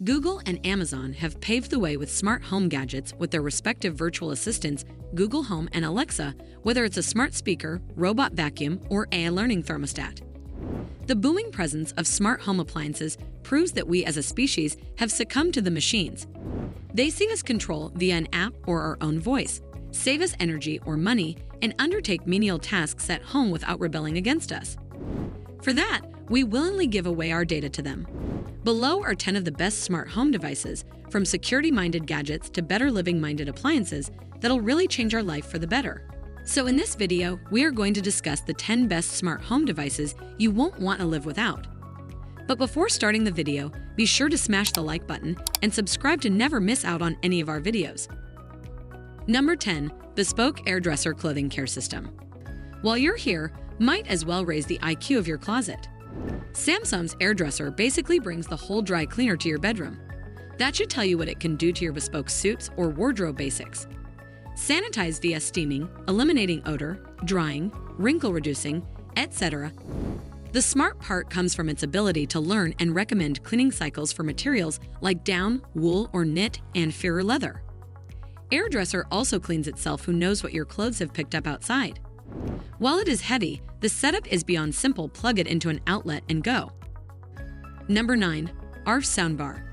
Google and Amazon have paved the way with smart home gadgets with their respective virtual assistants, Google Home and Alexa, whether it's a smart speaker, robot vacuum, or AI learning thermostat. The booming presence of smart home appliances proves that we as a species have succumbed to the machines. They see us control via an app or our own voice, save us energy or money, and undertake menial tasks at home without rebelling against us. For that, we willingly give away our data to them. Below are 10 of the best smart home devices, from security-minded gadgets to better living-minded appliances, that'll really change our life for the better. So in this video, we are going to discuss the 10 best smart home devices you won't want to live without. But before starting the video, be sure to smash the like button and subscribe to never miss out on any of our videos. Number 10. Bespoke AirDresser Clothing Care System. While you're here, might as well raise the IQ of your closet. Samsung's AirDresser basically brings the whole dry cleaner to your bedroom. That should tell you what it can do to your bespoke suits or wardrobe basics. Sanitize via steaming, eliminating odor, drying, wrinkle reducing, etc. The smart part comes from its ability to learn and recommend cleaning cycles for materials like down, wool, or knit, and fur leather. AirDresser also cleans itself who knows what your clothes have picked up outside. While it is heavy, the setup is beyond simple. Plug it into an outlet and go. Number 9. ARF Soundbar.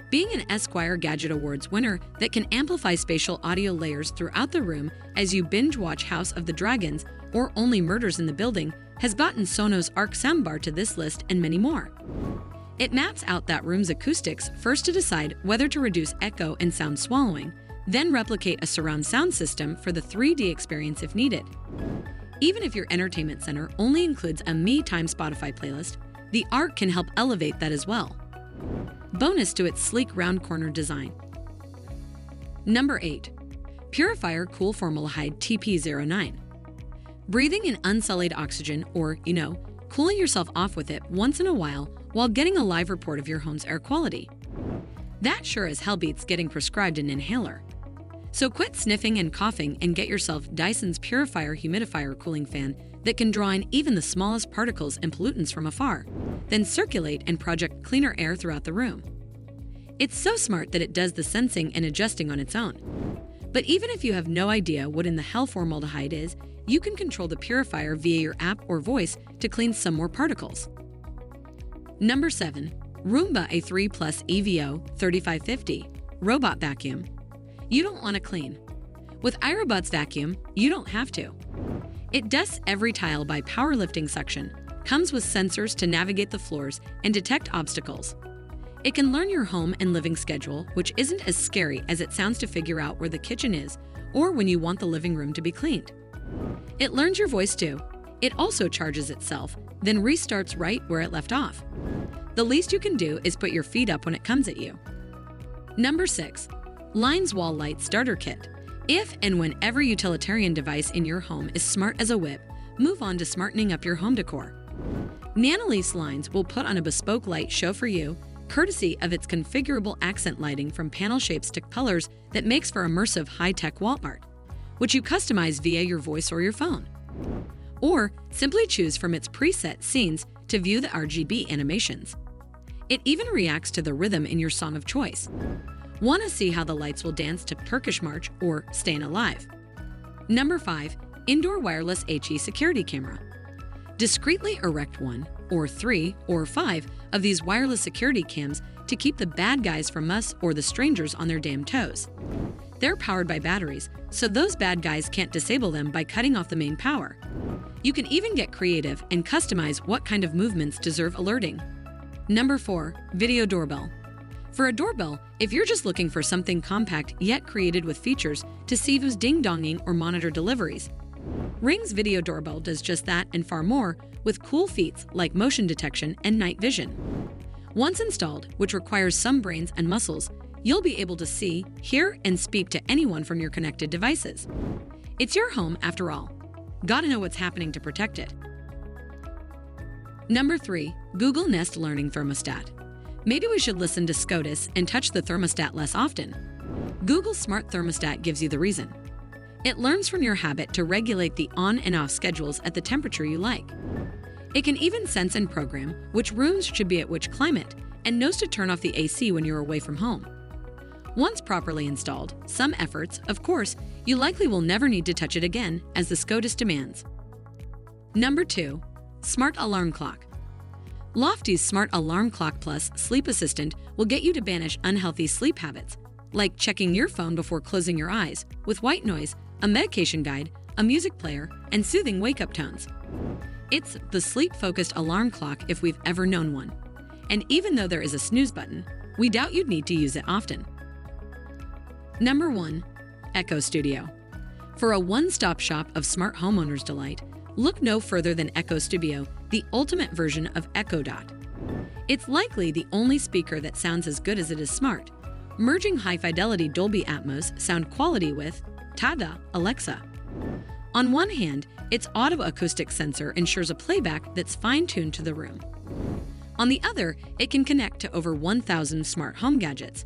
Being an Esquire Gadget Awards winner that can amplify spatial audio layers throughout the room as you binge-watch House of the Dragons or Only Murders in the Building has gotten Sonos ARF Soundbar to this list and many more. It maps out that room's acoustics first to decide whether to reduce echo and sound swallowing, then replicate a surround sound system for the 3D experience if needed. Even if your entertainment center only includes a Me Time Spotify playlist, the ARF can help elevate that as well. Bonus to its sleek round corner design. Number 8. Purifier Cool Formaldehyde TP09. Breathing in unsullied oxygen or, cooling yourself off with it once in a while getting a live report of your home's air quality. That sure as hell beats getting prescribed an inhaler. So quit sniffing and coughing and get yourself Dyson's Purifier humidifier cooling fan that can draw in even the smallest particles and pollutants from afar, then circulate and project cleaner air throughout the room. It's so smart that it does the sensing and adjusting on its own. But even if you have no idea what in the hell formaldehyde is, you can control the purifier via your app or voice to clean some more particles. Number 7. Roomba A3 Plus EVO 3550 Robot Vacuum. You don't want to clean. With iRobot's vacuum, you don't have to. It dusts every tile by powerlifting suction, comes with sensors to navigate the floors and detect obstacles. It can learn your home and living schedule, which isn't as scary as it sounds to figure out where the kitchen is or when you want the living room to be cleaned. It learns your voice too. It also charges itself, then restarts right where it left off. The least you can do is put your feet up when it comes at you. Number 6. Line's Wall Light Starter Kit. If and when every utilitarian device in your home is smart as a whip, move on to smartening up your home decor. Nanoleaf's lines will put on a bespoke light show for you, courtesy of its configurable accent lighting from panel shapes to colors that makes for immersive high-tech wall art, which you customize via your voice or your phone. Or simply choose from its preset scenes to view the RGB animations. It even reacts to the rhythm in your song of choice. Want to see how the lights will dance to Turkish March or Stayin' Alive? Number 5. Indoor Wireless HE Security Camera. Discreetly erect 1, or 3, or 5 of these wireless security cams to keep the bad guys from us or the strangers on their damn toes. They're powered by batteries, so those bad guys can't disable them by cutting off the main power. You can even get creative and customize what kind of movements deserve alerting. Number 4. Video Doorbell. For a doorbell, if you're just looking for something compact yet created with features to see who's ding-donging or monitor deliveries, Ring's Video Doorbell does just that and far more with cool feats like motion detection and night vision. Once installed, which requires some brains and muscles, you'll be able to see, hear, and speak to anyone from your connected devices. It's your home after all. Gotta know what's happening to protect it. Number 3. Google Nest Learning Thermostat. Maybe we should listen to SCOTUS and touch the thermostat less often. Google's Smart Thermostat gives you the reason. It learns from your habit to regulate the on and off schedules at the temperature you like. It can even sense and program which rooms should be at which climate and knows to turn off the AC when you're away from home. Once properly installed, some efforts, of course, you likely will never need to touch it again as the SCOTUS demands. Number 2. Smart Alarm Clock. Lofty's Smart Alarm Clock Plus Sleep Assistant will get you to banish unhealthy sleep habits, like checking your phone before closing your eyes, with white noise, a medication guide, a music player, and soothing wake-up tones. It's the sleep-focused alarm clock if we've ever known one. And even though there is a snooze button, we doubt you'd need to use it often. Number 1. Echo Studio. For a one-stop shop of smart homeowners' delight, look no further than Echo Studio, the ultimate version of Echo Dot. It's likely the only speaker that sounds as good as it is smart, merging high-fidelity Dolby Atmos sound quality with Tada, Alexa. On one hand, its auto-acoustic sensor ensures a playback that's fine-tuned to the room. On the other, it can connect to over 1,000 smart home gadgets.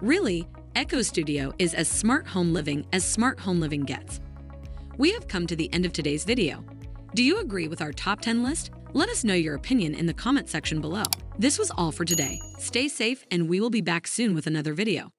Really, Echo Studio is as smart home living gets. We have come to the end of today's video. Do you agree with our top 10 list? Let us know your opinion in the comment section below. This was all for today. Stay safe, and we will be back soon with another video.